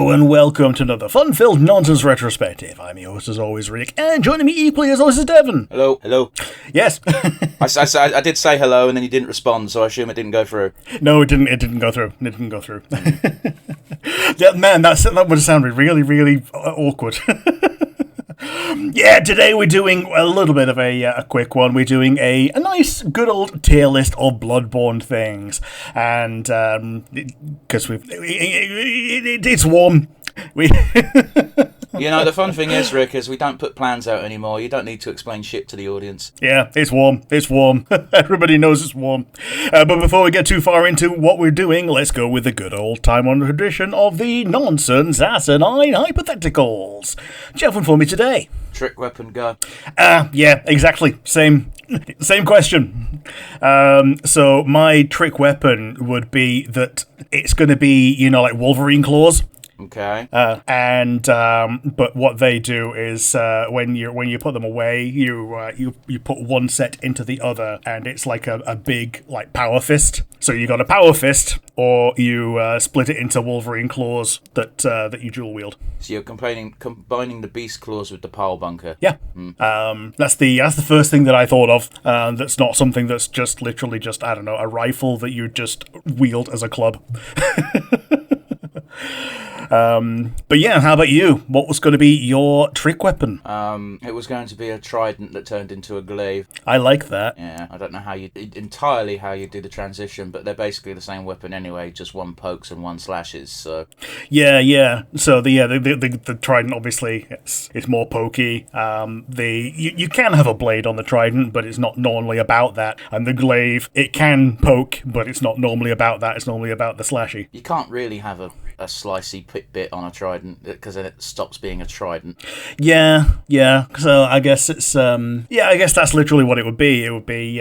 Hello and welcome to another fun-filled nonsense retrospective. I'm your host as always, Rick, and joining me equally as always is Devon. Hello. Yes. I did say hello and then you didn't respond, so I assume it didn't go through. No, it didn't go through. Yeah, man, that would have sounded really awkward. Yeah, today we're doing a little bit of a quick one. We're doing a nice, good old tier list of Bloodborne things, and because it's warm. You know, the fun thing is, Rick, is we don't put plans out anymore. You don't need to explain shit to the audience. Yeah, it's warm. Everybody knows it's warm. But before we get too far into what we're doing, let's go with the good old time-honored tradition of the nonsense, asinine hypotheticals. Gentlemen, for me today. Trick weapon, go. Yeah, exactly. Same question. So my trick weapon would be that it's going to be, like Wolverine claws. Okay. But what they do is when you put them away, you put one set into the other, and it's like a big power fist. So you got a power fist, or you split it into Wolverine claws that you dual wield. So you're combining the beast claws with the pile bunker. Yeah. That's the first thing that I thought of. That's not something that's just literally just a rifle that you just wield as a club. But yeah, how about you? What was going to be your trick weapon? It was going to be a trident that turned into a glaive. I like that. Yeah, I don't know how you do the transition, but they're basically the same weapon anyway, just one pokes and one slashes, so... Yeah. So the trident, obviously, it's more pokey. You can have a blade on the trident, but it's not normally about that. And the glaive, it can poke, but it's not normally about that. It's normally about the slashy. You can't really have a slicey bit on a trident, because then it stops being a trident. Yeah. So I guess it's I guess that's literally what it would be. It would be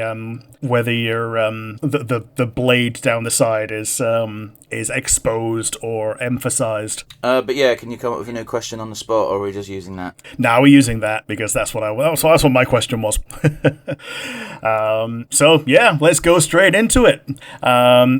whether you're the blade down the side is exposed or emphasized. But yeah, can you come up with a new question on the spot, or are we just using that? Now we're using that because that's what my question was. So yeah, let's go straight into it.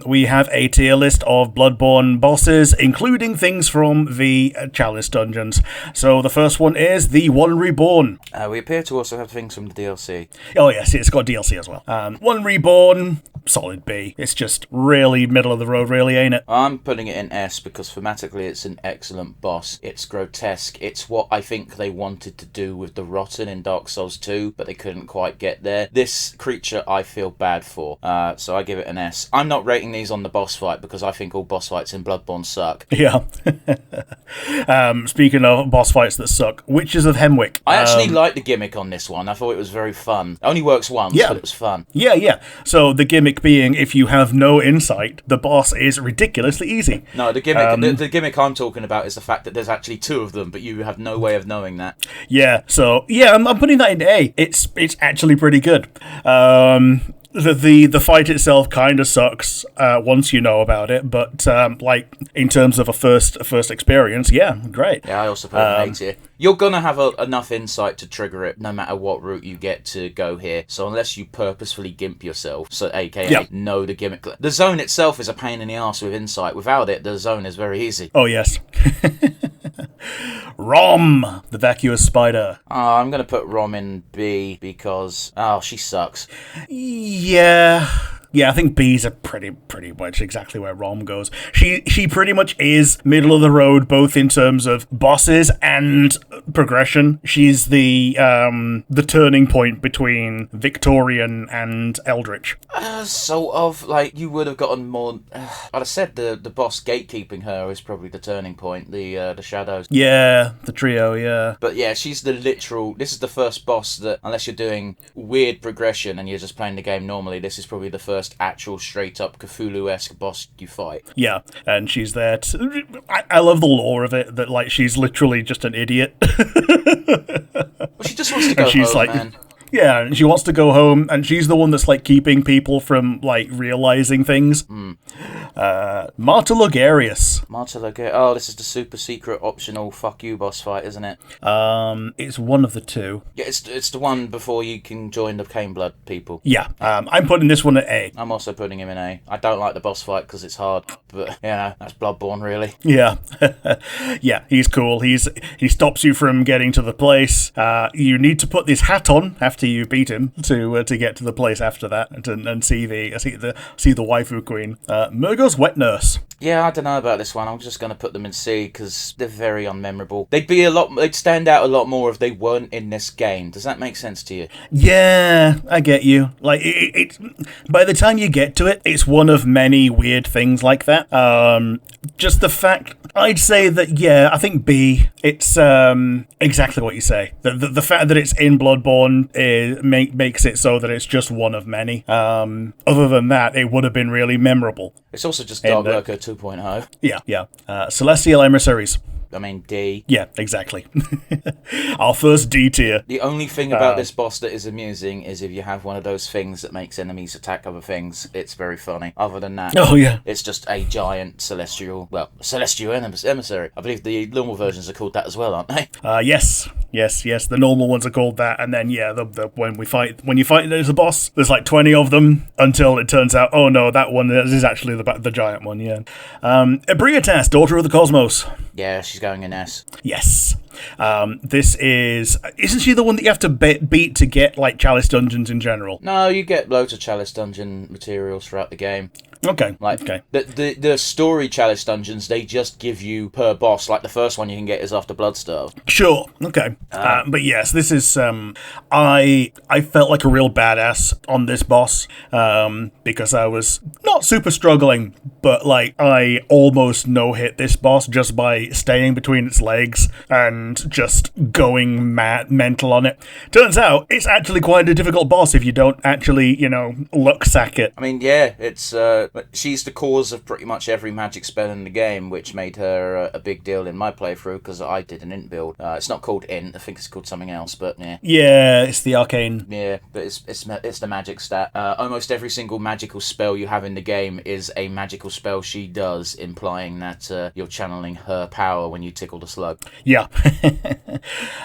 We have a tier list of Bloodborne bosses, including things from the Chalice dungeons. So the first one is the One Reborn. We appear to also have things from the DLC. Oh yes, it's got DLC as well. One Reborn, solid B. It's just really middle of the road, really, ain't it? I'm putting it in S because thematically it's an excellent boss. It's grotesque. It's what I think they wanted to do with the Rotten in Dark Souls 2, but they couldn't quite get there. This creature I feel bad for, so I give it an S. I'm not rating these on the boss fight because I think all boss fights in Bloodborne suck. Yeah. Speaking of boss fights that suck, Witches of Hemwick. I actually like the gimmick on this one. I thought it was very fun. It only works once, but it was fun. Yeah. So the gimmick being, if you have no insight, the boss is ridiculoally easy. No, the gimmick the gimmick I'm talking about is the fact that there's actually two of them, but you have no way of knowing that. Yeah, so yeah, I'm putting that in A. It's actually pretty good. The fight itself kind of sucks once you know about it, but in terms of a first experience, yeah, great. Yeah, I also put an 8 here. You're gonna have enough insight to trigger it, no matter what route you get to go here. So unless you purposefully gimp yourself, so AKA know the gimmick. The zone itself is a pain in the arse with insight. Without it, the zone is very easy. Oh yes. Rom, the vacuous spider. I'm gonna put Rom in B because she sucks. Yeah, I think B's are pretty much exactly where Rom goes. She pretty much is middle of the road, both in terms of bosses and progression. She's the turning point between Victorian and Eldritch. Sort of. You would have gotten more. I'd have said the boss gatekeeping her is probably the turning point. The shadows. Yeah, the trio. Yeah. But yeah, she's the literal. This is the first boss that, unless you're doing weird progression and you're just playing the game normally, this is probably the first actual straight up Cthulhu-esque boss you fight. Yeah, and she's there. I love the lore of it, that she's literally just an idiot. Well, she just wants to go home, man. Yeah, and she wants to go home, and she's the one that's like keeping people from like realizing things. Marta Logarius. Oh, this is the super secret optional fuck you boss fight, isn't it? It's one of the two. Yeah, it's the one before you can join the Caneblood people. Yeah, I'm putting this one at A. I'm also putting him in A. I don't like the boss fight because it's hard, but you know, that's Bloodborne really. Yeah, yeah, he's cool. He stops you from getting to the place. You need to put this hat on after you beat him to get to the place after that and see the waifu queen. Murgo's wet nurse. Yeah, I don't know about this one. I'm just going to put them in C because they're very unmemorable. They'd stand out a lot more if they weren't in this game. Does that make sense to you? Yeah, I get you. Like, it by the time you get to it, it's one of many weird things like that. Just the fact, I'd say that, yeah, I think B, it's exactly what you say. The fact that it's in Bloodborne makes it so that it's just one of many. Other than that, it would have been really memorable. It's also just Dark Lurker 2.0. Yeah. Celestial Emissaries. I mean, D. Yeah, exactly. Our first D tier. The only thing about this boss that is amusing is if you have one of those things that makes enemies attack other things, it's very funny. Other than that, it's just a giant celestial emissary. I believe the normal versions are called that as well, aren't they? Yes. The normal ones are called that, and then when you fight as a boss, there's like 20 of them until it turns out, oh no, that one is actually the giant one. Yeah. Ebrietas, Daughter of the Cosmos. Yeah, she's going in S. Yes. Isn't she the one that you have to beat to get like Chalice dungeons in general? No, you get loads of Chalice dungeon materials throughout the game. Okay. The story Chalice dungeons, they just give you per boss. Like the first one you can get is after Bloodstarve. Sure. Okay. But yes, this is I felt like a real badass on this boss because I was not super struggling, but like I almost no-hit this boss just by staying between its legs and just going mental on it. Turns out it's actually quite a difficult boss if you don't actually, luck sack it. I mean, yeah, it's she's the cause of pretty much every magic spell in the game, which made her a big deal in my playthrough because I did an int build. It's not called int, I think it's called something else, but yeah. Yeah, it's the arcane. Yeah, but it's the magic stat. Almost every single magical spell you have in the game is a magical spell she does, implying that you're channeling her power when you tickle the slug. Yeah.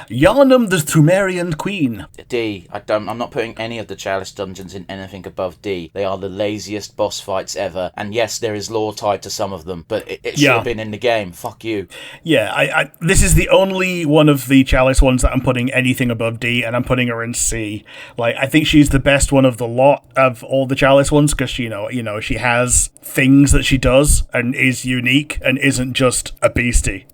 Yharnam, the Thumerian Queen. D. I'm not putting any of the Chalice dungeons in anything above D. They are the laziest boss fights ever, and yes, there is lore tied to some of them, but it should have been in the game. Fuck you. Yeah, this is the only one of the Chalice ones that I'm putting anything above D, and I'm putting her in C. Like, I think she's the best one of the lot of all the Chalice ones because she has things that she does and is unique and isn't just a beastie.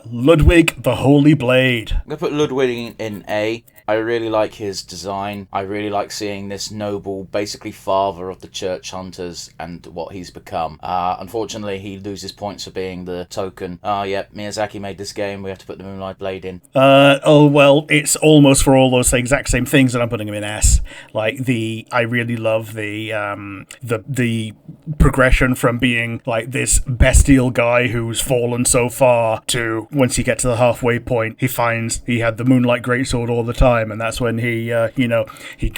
Ludwig the Holy Blade. I'm gonna put Ludwig in A. I really like his design. I really like seeing this noble, basically father of the church hunters and what he's become. Unfortunately, he loses points for being the token. Miyazaki made this game. We have to put the Moonlight Blade in. It's almost for all those exact same things that I'm putting him in S. Like I really love the progression from being like this bestial guy who's fallen so far to once you get to the halfway point, he finds he had the Moonlight Greatsword all the time. And that's when he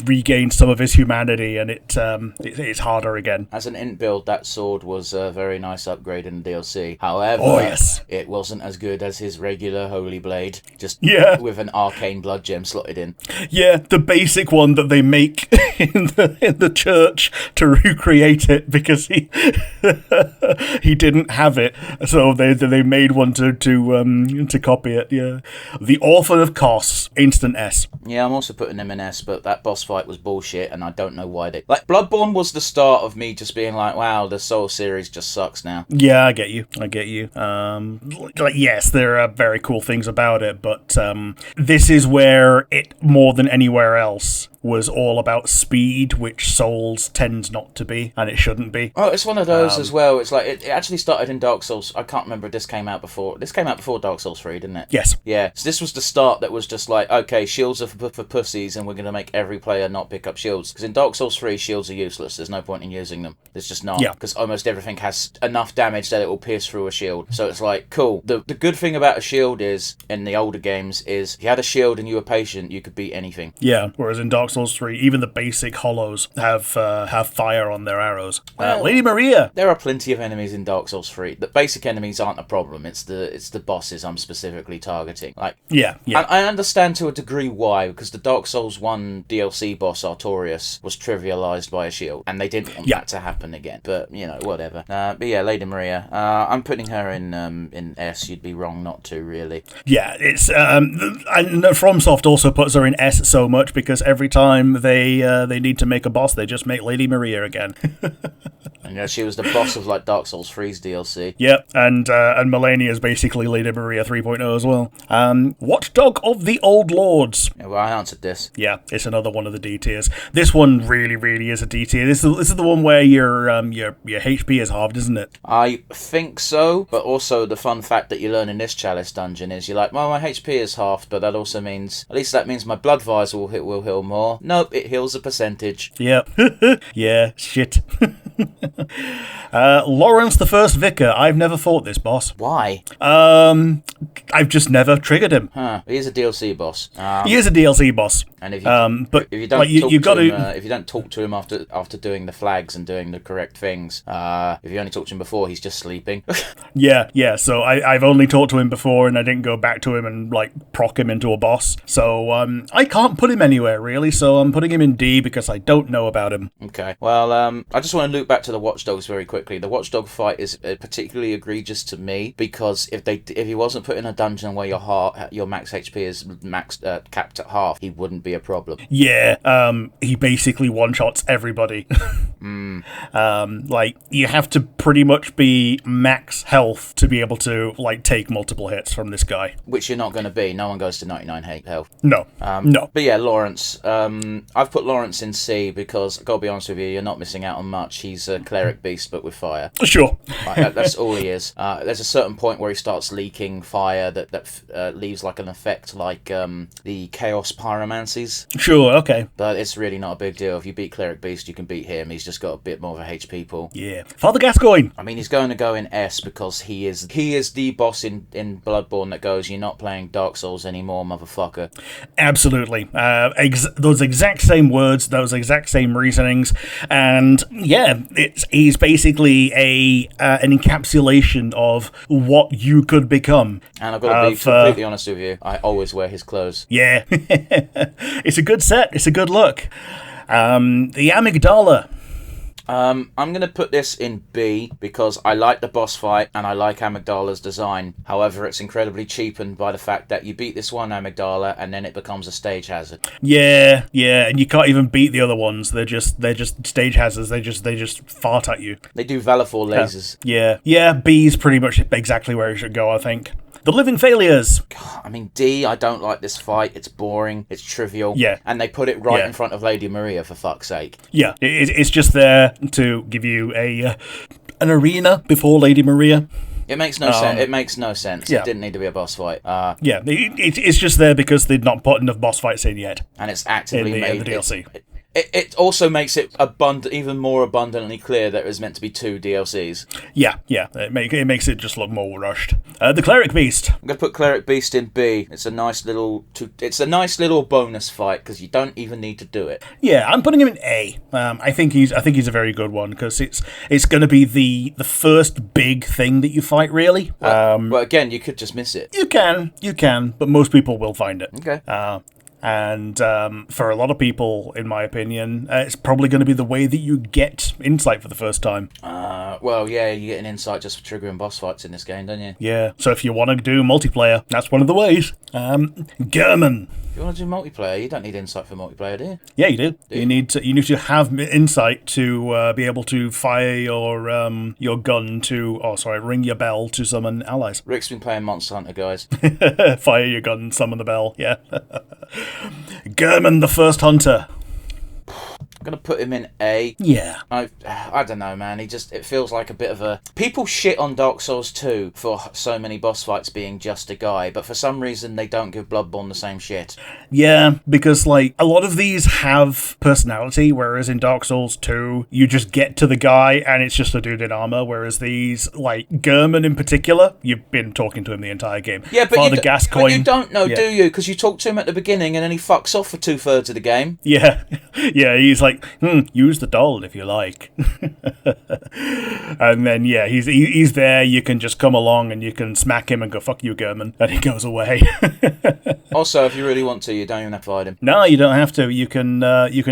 regained some of his humanity, and it's harder again. As an int build, that sword was a very nice upgrade in the DLC. However, it wasn't as good as his regular Holy Blade, just with an arcane blood gem slotted in. Yeah, the basic one that they make in the church to recreate it because he didn't have it, so they made one to copy it. Yeah, the Orphan of Kos, instant S. Yeah, I'm also putting them in S, but that boss fight was bullshit, and I don't know why they... Like, Bloodborne was the start of me just being like, wow, the Soul series just sucks now. Yeah, I get you. Yes, there are very cool things about it, but this is where it, more than anywhere else, was all about speed, which Souls tends not to be, and it shouldn't be. Oh, it's one of those as well. It's like, it actually started in Dark Souls. I can't remember if this came out before. This came out before Dark Souls 3, didn't it? Yes. Yeah, so this was the start that was just like, okay, shields are for pussies, and we're going to make every player not pick up shields. Because in Dark Souls 3, shields are useless. There's no point in using them. There's just not. Yeah. Because almost everything has enough damage that it will pierce through a shield. So it's like, cool. The good thing about a shield is, in the older games, is if you had a shield and you were patient, you could beat anything. Yeah, whereas in Dark Dark Souls 3, even the basic hollows have fire on their arrows. Lady Maria. There are plenty of enemies in Dark Souls 3. The basic enemies aren't a problem. It's the bosses I'm specifically targeting. Yeah. I understand to a degree why, because the Dark Souls 1 DLC boss Artorias was trivialized by a shield, and they didn't want that to happen again. But whatever. But yeah, Lady Maria. I'm putting her in S. You'd be wrong not to, really. Yeah, it's and FromSoft also puts her in S so much because every time they need to make a boss, they just make Lady Maria again. And she was the boss of Dark Souls 3's DLC. Yep, and Melania is basically Lady Maria 3.0 as well. Watchdog of the Old Lords. Yeah, well, I answered this. Yeah, it's another one of the D tiers. This one really, really is a D tier. This is the one where your HP is halved, isn't it? I think so, but also the fun fact that you learn in this Chalice dungeon is you're like, well, my HP is halved, but that also means, at least that means my blood visor will heal more. Nope, it heals a percentage. Yep. Yeah, shit. Lawrence the First Vicar. I've never fought this boss. Why? I've just never triggered him. He is a DLC boss. He is a DLC boss. And if you but if you don't if you don't talk to him after doing the flags and doing the correct things, if you only talk to him before, he's just sleeping. Yeah. So I've only talked to him before, and I didn't go back to him and proc him into a boss. So I can't put him anywhere really. So I'm putting him in D because I don't know about him. Okay. Well, I just want to loop back to the Watchdogs very quickly. The Watchdog fight is particularly egregious to me because if he wasn't put in a dungeon where your max HP is capped at half, he wouldn't be a problem. Yeah. He basically one-shots everybody. You have to pretty much be max health to be able to take multiple hits from this guy. Which you're not going to be. No one goes to 99 health. No. No. But yeah, Lawrence. I've put Lawrence in C because, gotta be honest with you, you're not missing out on much. He's a cleric beast, but with fire. Sure. That's all he is. There's a certain point where he starts leaking fire that leaves an effect like the Chaos Pyromancies. Sure, okay. But it's really not a big deal. If you beat Cleric Beast, you can beat him. He's just got a bit more of a HP pool. Yeah. Father Gascoigne! I mean, he's going to go in S because he is the boss in Bloodborne that goes, you're not playing Dark Souls anymore, motherfucker. Absolutely. Those exact same words, those exact same reasonings, and yeah, he's basically an encapsulation of what you could become. And I've got to be completely honest with you, I always wear his clothes. Yeah. It's a good set. It's a good look. The Amygdala. I'm going to put this in B because I like the boss fight and I like Amygdala's design. However, it's incredibly cheapened by the fact that you beat this one Amygdala and then it becomes a stage hazard. Yeah, and you can't even beat the other ones. They're just stage hazards. They just fart at you. They do Valifor lasers. Yeah. B's pretty much exactly where it should go, I think. The Living Failures. I mean, D, I don't like this fight. It's boring. It's trivial. Yeah. And they put it right in front of Lady Maria, for fuck's sake. Yeah, it's just there to give you an arena before Lady Maria. It makes no sense. It makes no sense. Yeah. It didn't need to be a boss fight. It's just there because they'd not put enough boss fights in yet. And it's actively in the DLC. It also makes it even more abundantly clear that it was meant to be 2 DLCs. Yeah. It makes it just look more rushed. The Cleric Beast. I'm gonna put Cleric Beast in B. It's a nice little bonus fight because you don't even need to do it. Yeah, I'm putting him in A. I think he's a very good one because it's going to be the first big thing that you fight really. Well, again, you could just miss it. You can, but most people will find it. Okay. And for a lot of people, in my opinion, it's probably going to be the way that you get insight for the first time. Well, yeah, you get an insight just for triggering boss fights in this game, don't you? Yeah, so if you want to do multiplayer, that's one of the ways. German. If you want to do multiplayer, you don't need insight for multiplayer, do you? Yeah, you do. You need to have insight to be able to fire your gun ring your bell to summon allies. Rick's been playing Monster Hunter, guys. Fire your gun, summon the bell, yeah. German the First Hunter. I'm going to put him in A. Yeah. I don't know, man. It feels like a bit of a... People shit on Dark Souls 2 for so many boss fights being just a guy, but for some reason they don't give Bloodborne the same shit. Yeah, because, like, a lot of these have personality, whereas in Dark Souls 2, you just get to the guy and it's just a dude in armor, whereas these, like, Gehrman in particular, you've been talking to him the entire game. Yeah, but, Father but Gascoigne, you don't know, do you? Because you talk to him at the beginning and then he fucks off for 2/3 of the game. Yeah, yeah, he's like, use the doll if you like. And then, yeah, he's there, you can just come along and you can smack him and go, fuck you, Gehrman, and he goes away. Also, if you really want to, you don't even have to fight him. No, you don't have to. You can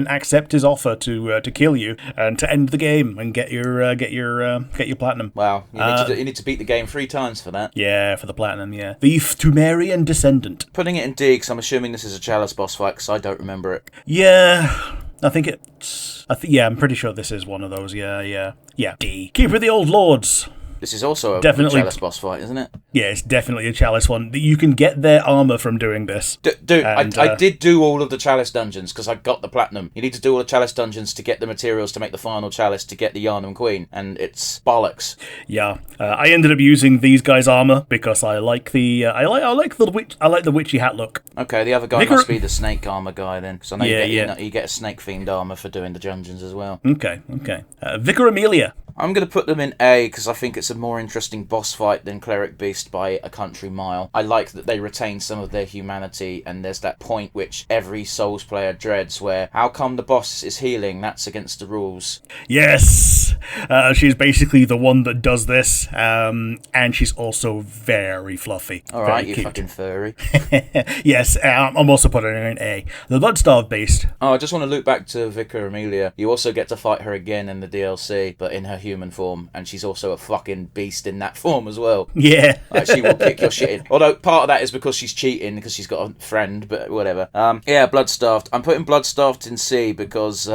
accept his offer to kill you and to end the game and get your platinum. Wow, you need to beat the game 3 times for that. Yeah, for the platinum. Yeah, Thief, Tumerian Descendant. Putting it in D because I'm assuming this is a Chalice boss fight because I don't remember it. Yeah, I think it's. Yeah, I'm pretty sure this is one of those. Yeah. D. Keeper of the Old Lords. This is also a Definitely. Chalice boss fight, isn't it? Yeah, it's definitely a Chalice one. You can get their armor from doing this. Dude, I did do all of the Chalice dungeons because I got the platinum. You need to do all the Chalice dungeons to get the materials to make the final Chalice to get the Yharnam Queen, and it's bollocks. Yeah, I ended up using these guys' armor because I like the I like the witchy hat look. Okay, the other guy must be the snake armor guy then, because I know you get a snake fiend armor for doing the dungeons as well. Okay. Vicar Amelia. I'm going to put them in A because I think it's a more interesting boss fight than Cleric Beast by a country mile. I like that they retain some of their humanity, and there's that point which every Souls player dreads where, how come the boss is healing? That's against the rules. Yes! She's basically the one that does this, and she's also very fluffy. Alright, you fucking furry. Yes, I'm also putting her in A. The Bloodstarved Beast. Oh, I just want to loop back to Vicar Amelia. You also get to fight her again in the DLC, but in her human form, and she's also a fucking beast in that form as well. Yeah. Like, she will kick your shit in. Although part of that is because she's cheating, because she's got a friend, but whatever. Yeah, Bloodstarved. I'm putting Bloodstarved in C because,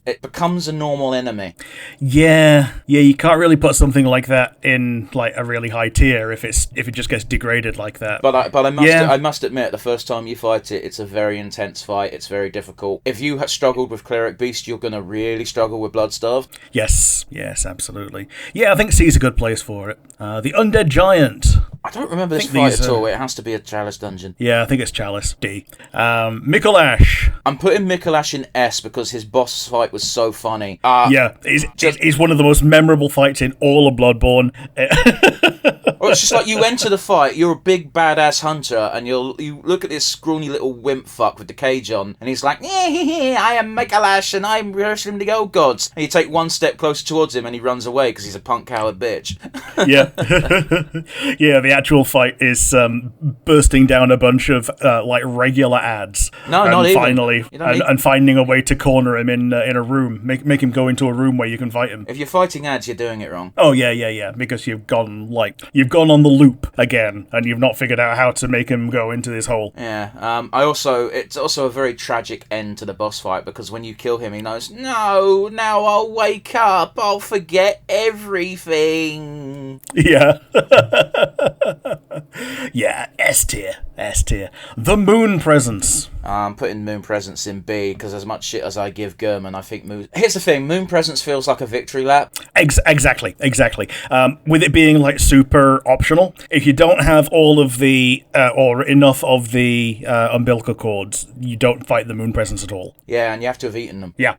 it becomes a normal enemy. Yeah, you can't really put something like that in like a really high tier if it just gets degraded like that. But I must admit, the first time you fight it, it's a very intense fight. It's very difficult. If you have struggled with Cleric Beast, you're gonna really struggle with Bloodstarved. Yes, absolutely. Yeah, I think C's a good place for it. The Undead Giant. I don't remember this fight at all. It has to be a Chalice dungeon. Yeah, I think it's Chalice. D. Mikolash. I'm putting Mikolash in S because his boss fight was so funny. It's one of the most memorable fights in all of Bloodborne. Well, it's just like you enter the fight, you're a big badass hunter, and you look at this scrawny little wimp fuck with the cage on, and he's like, I am Mikolash, and I'm wrestling the old gods. And you take one step closer towards him, and he runs away because he's a punk coward bitch. Yeah. Yeah, the actual fight is bursting down a bunch of like regular ads. No, and not even. Finally, and finding a way to corner him in a room, make him go into a room where you can fight him. If you're fighting ads, you're doing it wrong. Oh yeah, because you've gone on the loop again, and you've not figured out how to make him go into this hole. Yeah. It's also a very tragic end to the boss fight because when you kill him, he knows, no, now I'll wake up, I'll forget everything. Yeah. Yeah, S tier. The Moon Presence. I'm putting Moon Presence in B because as much shit as I give Gehrman, I think Here's the thing, Moon Presence feels like a victory lap. Exactly. With it being like super optional, if you don't have all of the or enough of the umbilical cords, you don't fight the Moon Presence at all. Yeah, and you have to have eaten them. Yeah.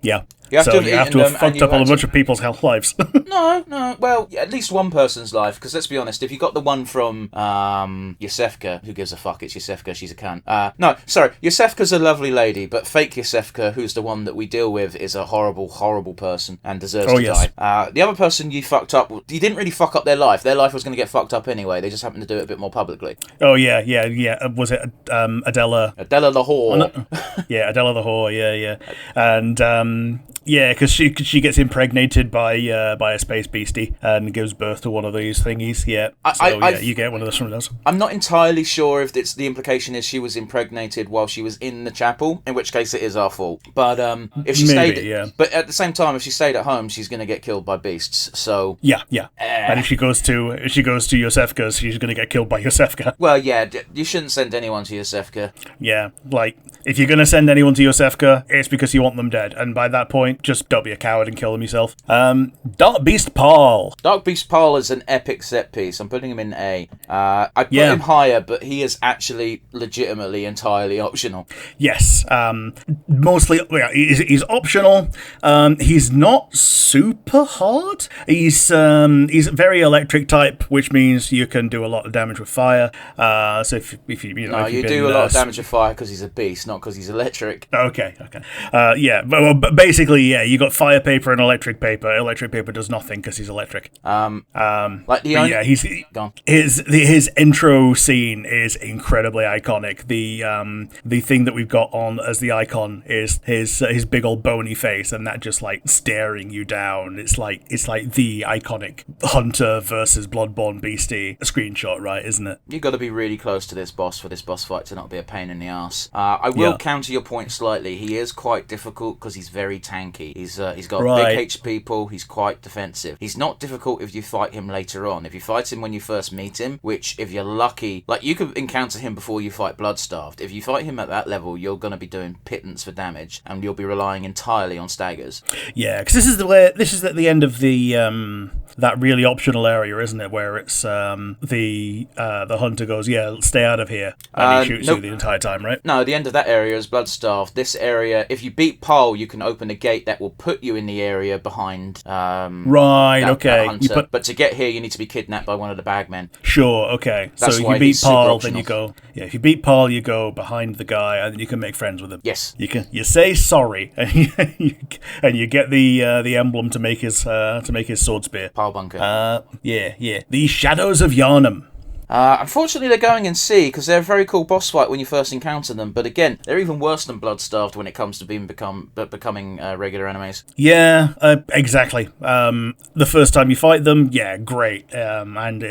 You have to have fucked up a bunch of people's health lives. No. Well, at least one person's life. Because let's be honest, if you got the one from Yosefka, who gives a fuck? It's Yosefka. She's a cunt. No, sorry. Yosefka's a lovely lady, but fake Yosefka, who's the one that we deal with, is a horrible, horrible person and deserves to die. The other person you fucked up, you didn't really fuck up their life. Their life was going to get fucked up anyway. They just happened to do it a bit more publicly. Oh yeah. Was it Adela? Adela the whore. Yeah, Adela the whore. Yeah. And Yeah, because she gets impregnated by a space beastie and gives birth to one of these thingies. Yeah, you get one of those from those. I'm not entirely sure if it's the implication is she was impregnated while she was in the chapel, in which case it is our fault. But if she but at the same time, if she stayed at home, she's going to get killed by beasts. So yeah. And if she goes to Yosefka's, she's going to get killed by Yosefka. Well, yeah, you shouldn't send anyone to Yosefka. Yeah, like if you're going to send anyone to Yosefka, it's because you want them dead, and by that point, just don't be a coward and kill them yourself. Dark Beast Paul. Dark Beast Paul is an epic set piece. I'm putting him in A. I put him higher, but he is actually legitimately entirely optional. Yes, mostly he's optional. He's not super hard. He's very electric type, which means you can do a lot of damage with fire. So if you do a lot of damage with fire because he's a beast, not because he's electric. Okay. But basically, you got fire paper and electric paper. Electric paper does nothing because he's electric. His intro scene is incredibly iconic. The thing that we've got on as the icon is his big old bony face, and that just like staring you down. It's like the iconic Hunter versus Bloodborne beastie screenshot, right? Isn't it? You've got to be really close to this boss for this boss fight to not be a pain in the ass. I will counter your point slightly. He is quite difficult because he's very tanky. He's got big HP pool. He's quite defensive. He's not difficult if you fight him later on. If you fight him when you first meet him, which if you're lucky, like you could encounter him before you fight Bloodstarved. If you fight him at that level, you're going to be doing pittance for damage, and you'll be relying entirely on staggers. Yeah, because this is at the end of the that really optional area, isn't it? Where it's the hunter goes, stay out of here, and he shoots you the entire time, right? No, the end of that area is Bloodstarved. This area, if you beat Paul, you can open a gate that will put you in the area behind. That hunter. But to get here, you need to be kidnapped by one of the bagmen. Sure. Okay. So if you beat Paul, then you go. Yeah. If you beat Paul, you go behind the guy, and then you can make friends with him. Yes. You say sorry, and you get the emblem to make his sword spear. Paul bunker. The Shadows of Yharnam. Unfortunately, they're going in C because they're a very cool boss fight when you first encounter them. But again, they're even worse than Bloodstarved when it comes to becoming regular enemies. Yeah, exactly. The first time you fight them, great. And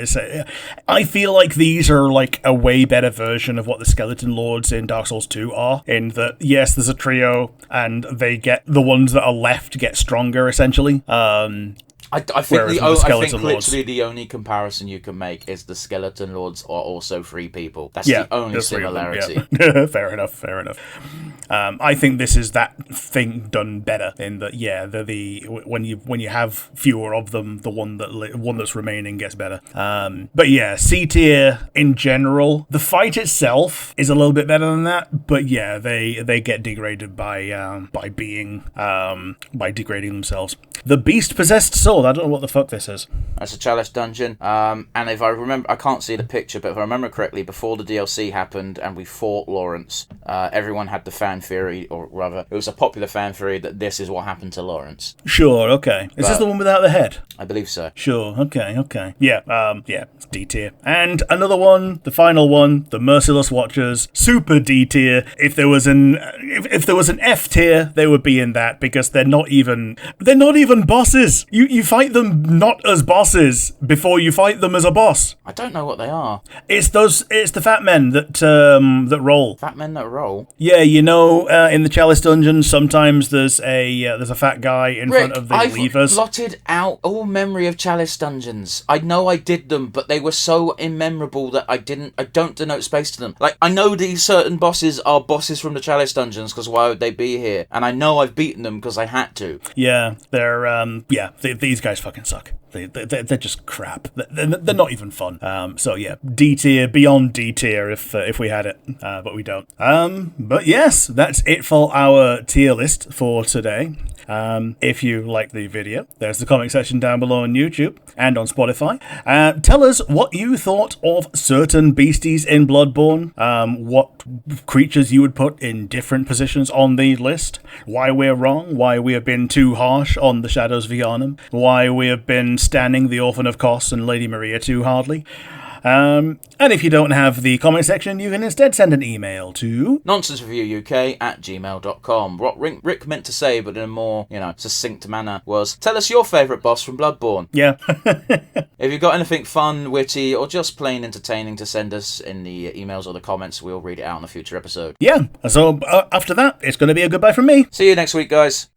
I feel like these are like a way better version of what the Skeleton Lords in Dark Souls 2 are. In that, yes, there's a trio, and the ones that are left get stronger essentially. I think literally the only comparison you can make is the Skeleton Lords are also free people. That's the only similarity. Fair enough. I think this is that thing done better in that. When you have fewer of them, the one that's remaining gets better. But C tier in general, the fight itself is a little bit better than that. But they get degraded by degrading themselves. The Beast Possessed Soul. I don't know what the fuck this is. That's a Chalice dungeon. And if I remember, I can't see the picture, but if I remember correctly, before the DLC happened and we fought Lawrence, everyone had the fan theory, or rather, it was a popular fan theory that this is what happened to Lawrence. Sure, okay. Is this the one without the head? I believe so. Sure, okay. Yeah, it's D tier. And another one, the final one, the Merciless Watchers, super D tier. If there was an F tier, they would be in that because they're not even bosses. You fight them not as bosses before you fight them as a boss. I don't know what they are. It's the fat men that roll. Fat men that roll? Yeah, in the Chalice dungeon, sometimes there's a fat guy in front of the levers. I've blotted out all memory of Chalice dungeons. I know I did them, but they were so immemorable that I don't denote space to them. Like, I know these certain bosses are bosses from the Chalice dungeons, because why would they be here? And I know I've beaten them because I had to. Yeah, these guys fucking suck. They're just crap. They're not even fun. D tier, beyond D tier if we had it, but we don't. But yes, that's it for our tier list for today. If you like the video, there's the comment section down below on YouTube and on Spotify. Tell us what you thought of certain beasties in Bloodborne, what creatures you would put in different positions on the list, why we're wrong, why we have been too harsh on the Shadows of Yharnam, why we have been standing the Orphan of Kos and Lady Maria too hardly. And if you don't have the comment section, you can instead send an email to nonsensereviewuk@gmail.com. What Rick meant to say, but in a more, succinct manner, was tell us your favourite boss from Bloodborne. Yeah. If you've got anything fun, witty, or just plain entertaining to send us in the emails or the comments, we'll read it out in a future episode. Yeah. So after that, it's going to be a goodbye from me. See you next week, guys.